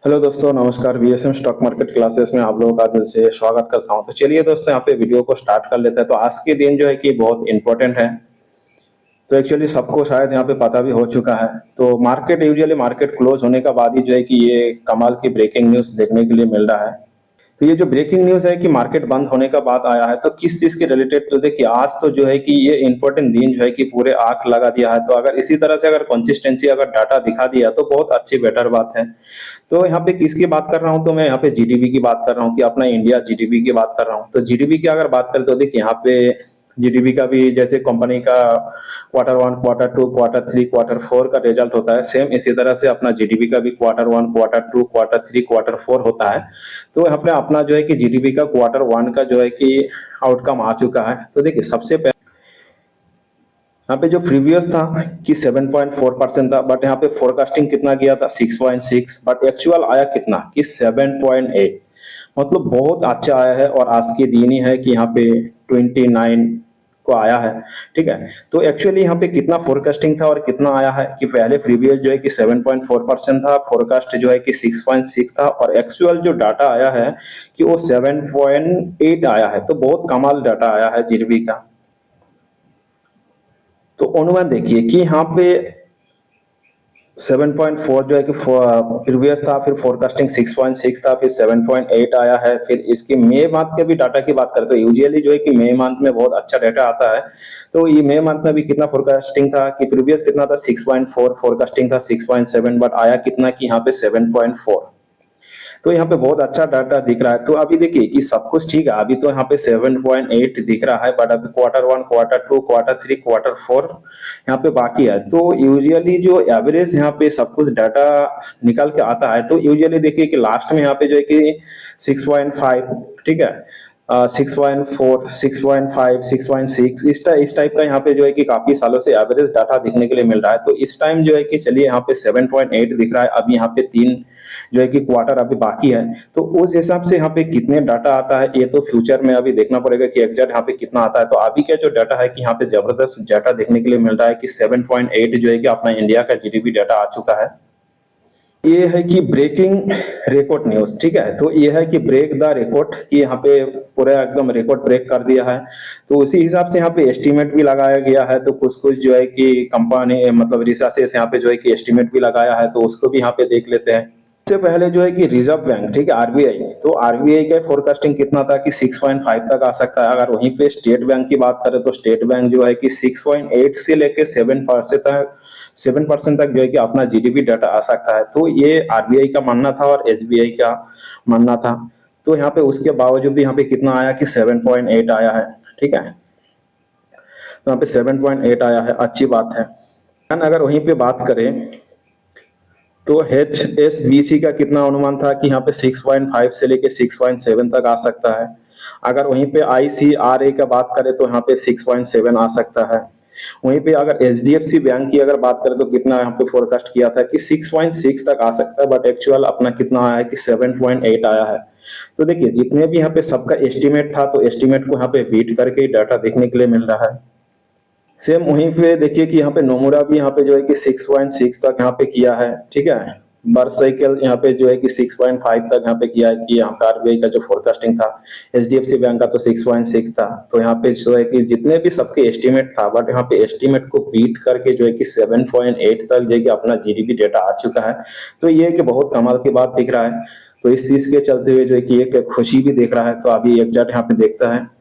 Hello दोस्तों, नमस्कार। BSM stock market classes में आप लोगों का दिल से स्वागत करता हूं। तो चलिए दोस्तों, यहाँ पे वीडियो को स्टार्ट कर लेते हैं। तो आज के दिन जो है कि बहुत इंपॉर्टेंट है। तो एक्चुअली सबको शायद यहाँ पे पता भी हो चुका है। तो मार्केट क्लोज होने का बाद ही जो है कि ये कमाल की ब्रेकिंग न्यूज देखने के लिए मिल रहा है। तो ये जो ब्रेकिंग न्यूज है कि मार्केट बंद होने का बात आया है, तो किस चीज के रिलेटेड, तो देखिए आज तो जो है कि ये इंपॉर्टेंट दिन जो है कि पूरे आंख लगा दिया है। तो अगर इसी तरह से अगर कंसिस्टेंसी अगर डाटा दिखा दिया तो बहुत अच्छी बेटर बात है। तो यहाँ पे किसकी बात कर रहा हूँ, तो मैं यहाँ पे जीडीपी की बात कर रहा हूँ कि अपना इंडिया जीडीपी की बात कर रहा हूँ। तो जीडीपी की अगर बात करें तो देखिए यहाँ पे जीडीपी का भी जैसे कंपनी का क्वार्टर 1, क्वार्टर 2, क्वार्टर 3, क्वार्टर 4 का रिजल्ट होता है, सेम इसी तरह से अपना जीडीपी का भी क्वार्टर 1, क्वार्टर 2, क्वार्टर 3, क्वार्टर 4 होता है। तो यहाँ पे अपना जो है कि जीडीपी का क्वार्टर 1 का जो है कि आउटकम आ चुका है। तो देखिए सबसे पहले यहाँ पे जो प्रीवियस था कि 7.4% था, बट यहाँ पे फोरकास्टिंग कितना गया था 6.6, बट एक्चुअल आया कितना कि 7.8। मतलब बहुत अच्छा आया है। और आज के दिन ही है कि यहाँ पे 29 को आया है। ठीक है, तो एक्चुअली यहाँ पे कितना फोरकास्टिंग था और कितना आया है कि पहले प्रीवियस जो है कि 7.4% था, फोरकास्ट जो है कि 6.6 था, और एक्चुअल जो डाटा आया है कि वो 7.8 आया है। तो बहुत कमाल डाटा आया है जीडीपी का। तो अनुमान देखिए कि यहाँ पे 7.4 जो है कि प्रीवियस था, फिर फोरकास्टिंग 6.6 था, फिर 7.8 आया है। फिर इसके मई मंथ के भी डाटा की बात करते हैं, यूजुअली जो है कि मई मंथ में बहुत अच्छा डाटा आता है। तो ये मई मंथ में भी कितना फोरकास्टिंग था कि प्रीवियस कितना था 6.4, फोरकास्टिंग था 6.7, बट आया कितना कि यहाँ पे 7.4। तो यहाँ पे बहुत अच्छा डाटा दिख रहा है। तो अभी देखिए कि सब कुछ ठीक है, अभी तो यहाँ पे 7.8 दिख रहा है, बट अभी क्वार्टर 1, क्वार्टर 2, क्वार्टर 3, क्वार्टर 4 यहाँ पे बाकी है। तो यूजुअली जो एवरेज यहाँ पे सब कुछ डाटा निकल के आता है, तो यूजुअली देखिए कि लास्ट में यहाँ पे जो है कि 6.5, ठीक है, 6.4, 6.5, 6.6 इस टाइप का यहाँ पे जो है कि काफी सालों से एवरेज डाटा दिखने के लिए मिल रहा है। तो इस टाइम जो है कि चलिए यहाँ पे 7.8 दिख रहा है। अभी यहाँ पे 3 जो है कि क्वार्टर अभी बाकी है। तो उस हिसाब से यहाँ पे कितने डाटा आता है ये तो फ्यूचर में अभी देखना पड़ेगा कि एग्जैक्ट यहाँ पे कितना आता है। तो अभी क्या जो डाटा है कि यहाँ पे जबरदस्त डाटा देखने के लिए मिल रहा है कि 7.8 जो है कि अपना इंडिया का जीडीपी डाटा आ चुका है। ये है कि ब्रेकिंग रिकॉर्ड न्यूज, ठीक है। तो ये है कि ब्रेक द रिकॉर्ड, कि यहाँ पे पूरा एकदम रिकॉर्ड ब्रेक कर दिया है। तो उसी हिसाब से यहाँ पे एस्टिमेट भी लगाया गया है। तो कुछ कुछ जो है कि कंपनी मतलब रिसर्चेस यहाँ पे जो है कि एस्टिमेट भी लगाया है, तो उसको भी यहाँ पे देख लेते हैं। सबसे पहले जो है कि रिजर्व बैंक, ठीक है, आरबीआई। तो आरबीआई का फोरकास्टिंग कितना था कि 6.5 तक आ सकता है। अगर वहीं पे स्टेट बैंक की बात करें तो स्टेट बैंक जो है कि 6.8 से लेके 7% तक जो है कि अपना जीडीपी डाटा आ सकता है। तो ये आरबीआई का मानना था और एसबीआई का मानना था। तो यहाँ पे उसके बावजूद भी यहाँ पे कितना आया कि 7.8 आया है, ठीक है। तो यहाँ पे 7.8 आया है, अच्छी बात है। अगर वहीं पे बात करें तो एच एस बी सी का कितना अनुमान था कि यहाँ पे 6.5 से लेके 6.7 तक आ सकता है। अगर वहीं पे आई सी आर ए का बात करें तो यहाँ पे 6.7 आ सकता है। वहीं पे अगर एच डी एफ सी बैंक की अगर बात करें तो कितना यहाँ पे फोरकास्ट किया था कि 6.6 तक आ सकता है, बट एक्चुअल अपना कितना आया है कि 7.8 आया है। तो देखिए जितने भी यहाँ पे सबका एस्टिमेट था, तो एस्टिमेट को यहाँ पे बीट करके डाटा देखने के लिए मिल रहा है। सेम वहीं पे देखिए कि यहाँ पे नोमुरा भी यहाँ पे जो है कि 6.6 तक यहाँ पे किया है, ठीक है। बरसाइकिल यहाँ पे जो है कि 6.5 तक यहाँ पे किया है कि यहाँ पे आरबीआई का जो फोरकास्टिंग था। एचडीएफसी बैंक का तो 6.6 था। तो यहाँ पे जो है कि जितने भी सबके एस्टिमेट था, बट यहाँ पे एस्टिमेट को बीट करके जो है कि 7.8 तक जो है कि अपना जीडीपी डेटा आ चुका है। तो ये कि बहुत कमाल की बात दिख रहा है। तो इस चीज के चलते हुए जो है कि एक खुशी भी देख रहा है। तो अभी एग्जैक्ट यहाँ पे देखता है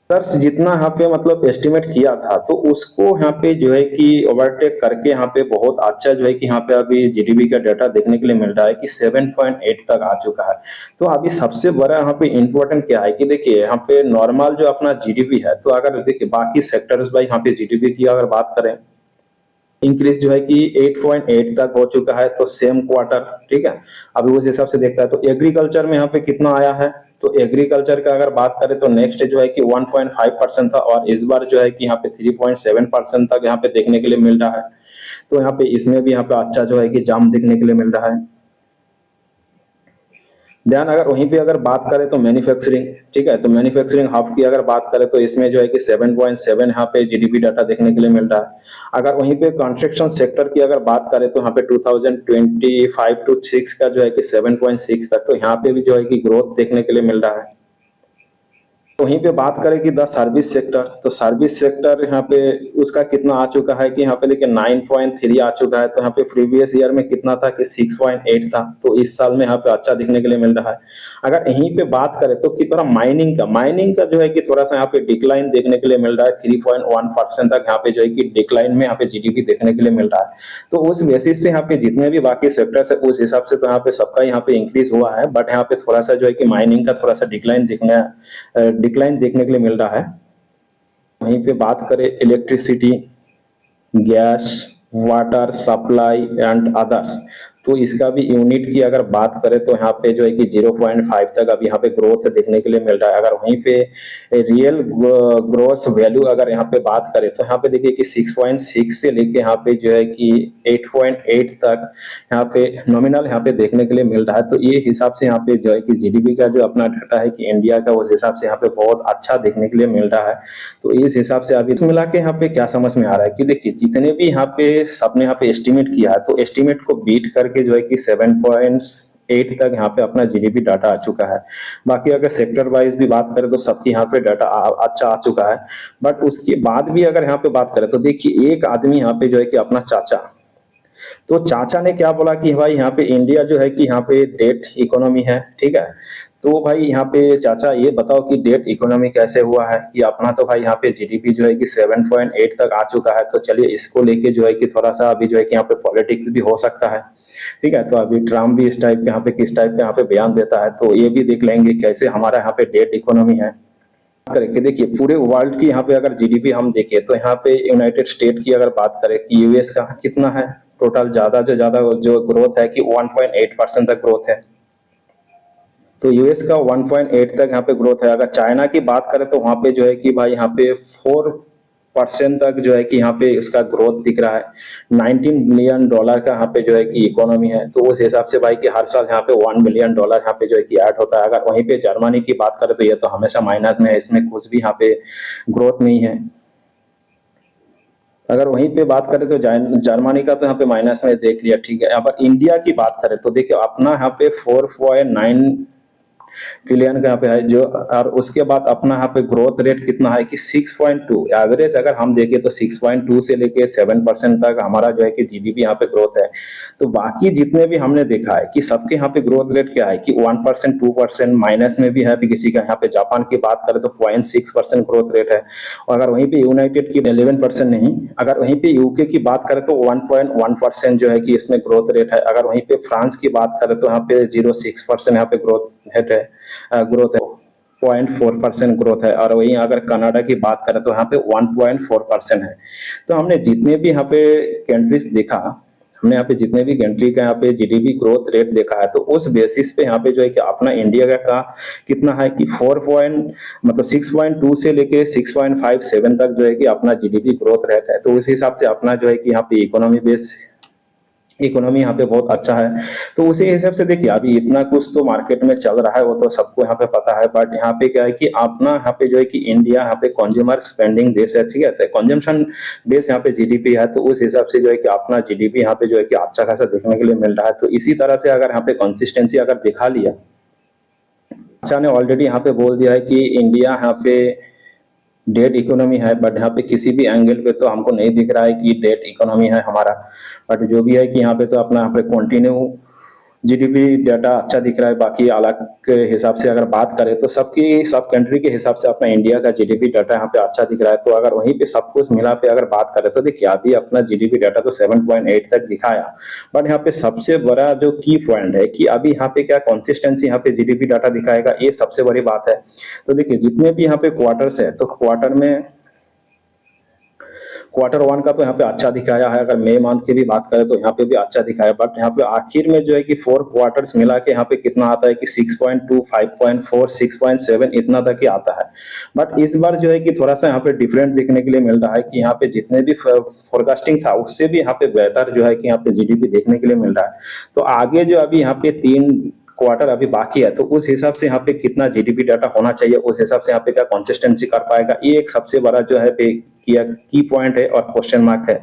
सर्च जितना यहाँ पे मतलब एस्टिमेट किया था, तो उसको यहाँ पे जो है कि ओवरटेक करके यहाँ पे बहुत अच्छा जो है कि यहाँ पे अभी जीडीपी का डाटा देखने के लिए मिल रहा है कि 7.8 तक आ चुका है। तो अभी सबसे बड़ा यहाँ पे इम्पोर्टेंट क्या है कि देखिए यहाँ पे नॉर्मल जो अपना जीडीपी है, तो अगर देखिए बाकी सेक्टर्स बाई यहाँ पे जीडीपी की अगर बात करें, इंक्रीज जो है कि 8.8 तक हो चुका है। तो सेम क्वार्टर, ठीक है। अभी उस हिसाब से देखता है तो एग्रीकल्चर में यहाँ पे कितना आया है, तो एग्रीकल्चर का अगर बात करें तो नेक्स्ट जो है कि 1.5% था, और इस बार जो है कि यहाँ पे 3.7% तक यहाँ पे देखने के लिए मिल रहा है। तो यहाँ पे इसमें भी यहाँ पे अच्छा जो है कि जंप देखने के लिए मिल रहा है। ध्यान अगर वहीं पे अगर बात करें तो मैन्युफैक्चरिंग, ठीक है, तो मैन्युफैक्चरिंग हब की अगर बात करें तो इसमें जो है कि 7.7 यहाँ पे जीडीपी डाटा देखने के लिए मिल रहा है। अगर वहीं पे कंस्ट्रक्शन सेक्टर की अगर बात करें तो यहाँ पे 2025 टू 6 का जो है कि 7.6 तक, तो यहाँ पे भी जो है कि ग्रोथ देखने के लिए मिल रहा है। वहीं पे बात करें कि द सर्विस सेक्टर, तो सर्विस सेक्टर यहाँ पे उसका कितना आ चुका है कि यहाँ पे देखिए 9.3 आ चुका है। तो यहाँ पे प्रीवियस ईयर में कितना था कि 6.8 था, तो इस साल में यहाँ पे अच्छा दिखने के लिए मिल रहा है। अगर यहीं पे बात करें तो कि थोड़ा माइनिंग का जो है कि थोड़ा सा यहाँ पे डिक्लाइन देखने के लिए मिल रहा है, 3.1% तक यहाँ पे जो है कि डिक्लाइन में यहाँ पे जीडीपी देखने के लिए मिल रहा है। तो उस बेसिस पे यहाँ पे जितने भी बाकी सेक्टर्स है उस हिसाब से तो यहाँ पे सबका यहाँ पे इंक्रीज हुआ है, बट यहाँ पे थोड़ा सा जो है कि माइनिंग का थोड़ा सा डिक्लाइन देखने के लिए मिल रहा है। वहीं पे बात करें electricity, gas, water supply and others, तो इसका भी यूनिट की अगर बात करें तो यहाँ पे जो है कि 0.5 तक अब यहाँ पे ग्रोथ देखने के लिए मिल रहा है। अगर वहीं पे रियल ग्रोथ वैल्यू अगर यहाँ पे बात करें तो यहाँ पे देखिए कि 6.6 से लेके यहाँ पे जो है कि 8.8 तक यहाँ पे नॉमिनल यहाँ पे देखने के लिए मिल रहा है। तो ये हिसाब से यहाँ पे जो है कि जीडीपी का जो अपना डाटा है कि इंडिया का, उस हिसाब से यहाँ पे बहुत अच्छा देखने के लिए मिल रहा है। तो इस हिसाब से अभी मिला के यहाँ पे क्या समझ में आ रहा है कि देखिए जितने भी यहाँ पे सबने यहाँ पे एस्टिमेट किया है तो एस्टिमेट को बीट करके जो है कि 7.8 तक यहाँ पे अपना जीडीपी डाटा आ चुका है। बाकी अगर सेक्टर वाइज भी बात करें तो सबकी यहाँ पे डाटा अच्छा आ चुका है। बट उसके बाद भी अगर यहाँ पे बात करें तो देखिए एक आदमी यहाँ पे जो है कि अपना चाचा, तो चाचा ने क्या बोला कि भाई यहाँ पे इंडिया जो है कि यहाँ पे डेट इकोनॉमी है, ठीक है। तो भाई यहाँ पे चाचा ये बताओ कि डेट इकोनॉमी कैसे हुआ है कि अपना तो भाई यहाँ पे जीडीपी जो है कि 7.8 तक आ चुका है। तो चलिए इसको लेके जो है कि थोड़ा सा अभी जो है कि यहाँ पे पॉलिटिक्स भी हो सकता है, ठीक है। तो अभी ट्रम्प भी इस टाइप के यहाँ पे किस टाइप के यहाँ पे बयान देता है, तो ये भी देख लेंगे कैसे हमारा यहाँ पे डेट इकोनॉमी है। करें कि देखिए पूरे वर्ल्ड की यहाँ पे अगर जीडीपी हम देखें तो यहाँ पे यूनाइटेड स्टेट की अगर बात करें कि यूएस का कितना है, टोटल ज्यादा जो ग्रोथ है कि 1.8% तक ग्रोथ है। तो यूएस का 1.8 तक यहाँ पे ग्रोथ है। अगर चाइना की बात करें तो वहां पे जो है कि भाई यहाँ पे 4% तक जो है कि यहाँ पे उसका ग्रोथ दिख रहा है। 19 बिलियन डॉलर का यहाँ पे जो है कि इकोनॉमी है। तो उस हिसाब से भाई कि हर साल यहाँ पे 1 बिलियन डॉलर यहाँ पे जो है कि ऐड होता है। अगर वहीं पे जर्मनी की बात करें तो ये तो हमेशा माइनस में है, इसमें कुछ भी यहाँ पे ग्रोथ नहीं है। अगर वहीं पे बात करें तो जर्मनी का तो यहाँ पे माइनस में देख लिया, ठीक है। यहाँ पर इंडिया की बात करें तो देखिए अपना यहाँ पे 4.9 ट्रिलियन का यहाँ पे है जो, और उसके बाद अपना यहाँ पे ग्रोथ रेट कितना है कि 6.2 एवरेज। अगर हम देखें तो 6.2 से लेके 7% तक हमारा जो है कि जीडीपी यहाँ पे ग्रोथ है। तो बाकी जितने भी हमने देखा है कि सबके यहाँ पे ग्रोथ रेट क्या है कि 1% 2% माइनस में भी है। भी किसी का यहाँ पे जापान की बात करें तो 0.6% ग्रोथ रेट है। और अगर वहीं पे यूनाइटेड की 11% नहीं, अगर वहीं पे यूके की बात करें तो 1.1% जो है कि इसमें ग्रोथ रेट है। अगर वहीं पे फ्रांस की बात करें तो यहाँ पे 0.6% यहाँ पे ग्रोथ रेट है, 0.4% ग्रोथ है। और वहीं अगर कनाडा की बात करें तो यहाँ पे 1.4% है। तो हमने जितने भी यहाँ पे कंट्रीज देखा, हमने यहाँ पे जितने भी कंट्री का यहाँ पे जीडीपी ग्रोथ रेट देखा है, तो उस बेसिस पे यहाँ पे जो है कि अपना इंडिया का कितना है कि 6.2 से लेके 6.57 तक जो है कि अपना जीडीपी ग्रोथ रेट है। तो उस हिसाब से अपना जो है कि यहाँ पे इकोनॉमी यहाँ पे बहुत अच्छा है। तो उसी हिसाब से देखिए अभी इतना कुछ तो मार्केट में चल रहा है, वो तो सबको यहाँ पे पता है। बट यहाँ पे क्या है कि अपना यहाँ पे जो है कि इंडिया यहाँ पे कंज्यूमर स्पेंडिंग देश है, ठीक है, कंजम्पशन बेस यहाँ पे जीडीपी है। तो उस हिसाब से जो है कि अपना जीडीपी यहाँ पे जो है कि अच्छा खासा देखने के लिए मिल रहा है। तो इसी तरह से अगर यहाँ पे कंसिस्टेंसी अगर दिखा लिया, अच्छा ने ऑलरेडी यहाँ पे बोल दिया है कि इंडिया यहाँ पे डेट इकोनॉमी है। बट यहाँ पे किसी भी एंगल पे तो हमको नहीं दिख रहा है कि डेट इकोनॉमी है हमारा। बट जो भी है कि यहाँ पे तो अपना यहाँ पे कंटिन्यू जीडीपी डाटा अच्छा दिख रहा है। बाकी अलग के हिसाब से अगर बात करें तो सब कंट्री के हिसाब से अपना इंडिया का जीडीपी डाटा यहाँ पे अच्छा दिख रहा है। तो अगर वहीं पे सब कुछ मिला पे अगर बात करें तो देखिए अभी अपना जीडीपी डाटा तो 7.8 तक दिखाया। बट यहाँ पे सबसे बड़ा जो की पॉइंट है कि अभी यहाँ पे क्या कंसिस्टेंसी यहाँ पे जीडीपी डाटा दिखाएगा, ये सबसे बड़ी बात है। तो देखिए जितने भी यहाँ पे क्वार्टर्स है तो क्वार्टर 1 का तो यहाँ पे अच्छा दिखाया है। अगर मई मंथ की भी बात करें तो यहाँ पे भी अच्छा दिखाया। बट यहाँ पे आखिर में जो है कि 4 क्वार्टर्स मिला के यहाँ पे कितना आता है कि 6.2, 5.4, 6.7 इतना तक ही आता है। बट इस बार जो है कि थोड़ा सा यहाँ पे डिफरेंट देखने के लिए मिल रहा है कि यहाँ पे जितने भी फोरकास्टिंग था उससे भी यहाँ पे बेहतर जो है कि यहाँ पे जीडीपी देखने के लिए मिल रहा है। तो आगे जो अभी यहाँ पे 3 क्वार्टर अभी बाकी है, तो उस हिसाब से यहाँ पे कितना जीडीपी डाटा होना चाहिए, उस हिसाब से यहाँ पे क्या कंसिस्टेंसी कर पाएगा, ये एक सबसे बड़ा जो है की पॉइंट है और क्वेश्चन मार्क है।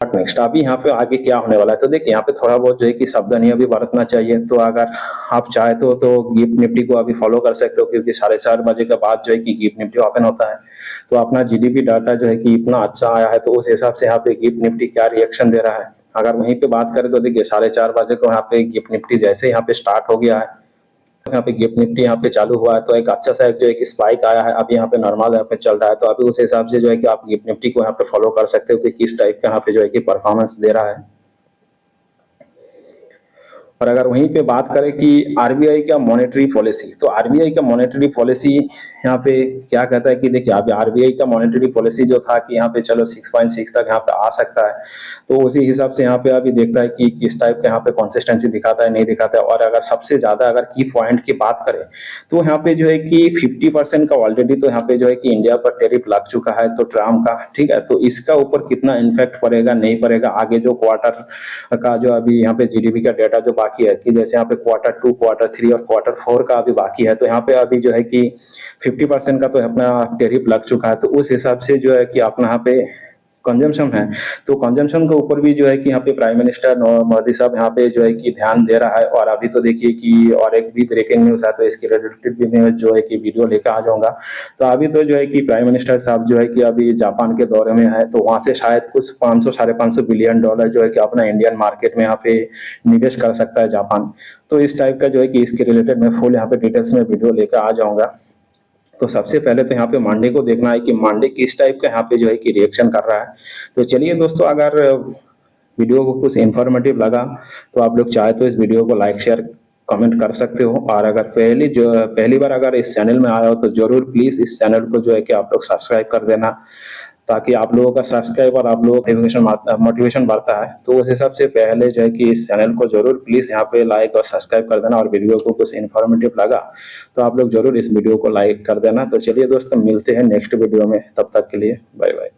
नेक्स्ट अभी यहाँ पे आगे क्या होने वाला है, तो देखिए यहाँ पे थोड़ा बहुत जो है कि सावधानियां भी बरतना चाहिए। तो अगर आप चाहे तो गिफ्ट निफ्टी को अभी फॉलो कर सकते हो, क्योंकि 4:30 बजे के बाद जो है कि गिफ्ट निफ्टी ओपन होता है। तो अपना जीडीपी डाटा जो है कि इतना अच्छा आया है, तो उस हिसाब से यहाँ पे गिफ्ट निफ्टी क्या रिएक्शन दे रहा है। अगर वहीं पे बात करें तो देखिए 4:30 बजे को यहाँ पे गिफ्ट निफ्टी जैसे यहाँ पे स्टार्ट हो गया है, यहाँ पे गिफ्ट निफ्टी यहाँ पे चालू हुआ है, तो एक अच्छा सा जो एक स्पाइक आया है। अभी यहाँ पे नॉर्मल यहाँ पे चल रहा है, तो अभी उस हिसाब से जो है कि आप गिफ्ट निफ्टी को यहाँ पे फॉलो कर सकते हो कि किस टाइप का यहाँ पे जो है कि परफॉर्मेंस दे रहा है। और अगर वहीं पे बात करें कि आरबीआई का मॉनेटरी पॉलिसी, तो आरबीआई का मॉनेटरी पॉलिसी यहाँ पे क्या कहता है कि देखिए अभी आरबीआई का मॉनेटरी पॉलिसी जो था कि यहाँ पे चलो 6.6 तक यहाँ पे आ सकता है, तो उसी हिसाब से यहाँ पे अभी देखता है कि किस टाइप का यहाँ पे कंसिस्टेंसी दिखाता है, नहीं दिखाता है। और अगर सबसे ज्यादा अगर की पॉइंट की बात करें तो यहाँ पे जो है कि 50% का ऑलरेडी तो यहाँ पे जो है कि इंडिया पर टैरिफ लग चुका है, तो ट्रम्प का, ठीक है। तो इसका ऊपर कितना इम्पैक्ट पड़ेगा नहीं पड़ेगा, आगे जो क्वार्टर का जो अभी यहाँ पे जीडीपी का डेटा जो बाकी है, कि जैसे यहाँ पे Q2, Q3 और Q4 का अभी बाकी है, तो यहाँ पे अभी जो है कि 50% का तो अपना टैरिफ लग चुका है। तो उस हिसाब से जो है कि अपना यहाँ पे कंजम्पशन है, तो कंजम्पशन के ऊपर भी जो है कि यहाँ पे प्राइम मिनिस्टर मोदी साहब यहाँ पे जो है कि ध्यान दे रहा है। और अभी तो देखिए कि और एक भी ब्रेकिंग न्यूज है, तो इसके रिलेटेड भी मैं जो है कि वीडियो लेकर आ जाऊंगा। तो अभी तो जो है कि प्राइम मिनिस्टर साहब जो है कि अभी जापान के दौरे में है, तो वहां से शायद कुछ 500-550 बिलियन डॉलर जो है कि अपना इंडियन मार्केट में यहाँ पे निवेश कर सकता है जापान। तो इस टाइप का जो है कि इसके रिलेटेड मैं फुल यहाँ पे डिटेल्स में वीडियो लेकर आ जाऊंगा। तो सबसे पहले तो यहाँ पे मांडे को देखना है कि मांडे किस टाइप का यहाँ पे जो है कि रिएक्शन कर रहा है। तो चलिए दोस्तों, अगर वीडियो को कुछ इंफॉर्मेटिव लगा तो आप लोग चाहे तो इस वीडियो को लाइक शेयर कमेंट कर सकते हो। और अगर पहली बार अगर इस चैनल में आया हो तो जरूर प्लीज इस चैनल को जो है कि आप लोग सब्सक्राइब कर देना, ताकि आप लोगों का सब्सक्राइब और आप लोगों का मोटिवेशन बढ़ता है। तो उस हिसाब से पहले जो है कि इस चैनल को जरूर प्लीज यहाँ पे लाइक और सब्सक्राइब कर देना। और वीडियो को कुछ इन्फॉर्मेटिव लगा तो आप लोग जरूर इस वीडियो को लाइक कर देना। तो चलिए दोस्तों, मिलते हैं नेक्स्ट वीडियो में, तब तक के लिए बाय बाय।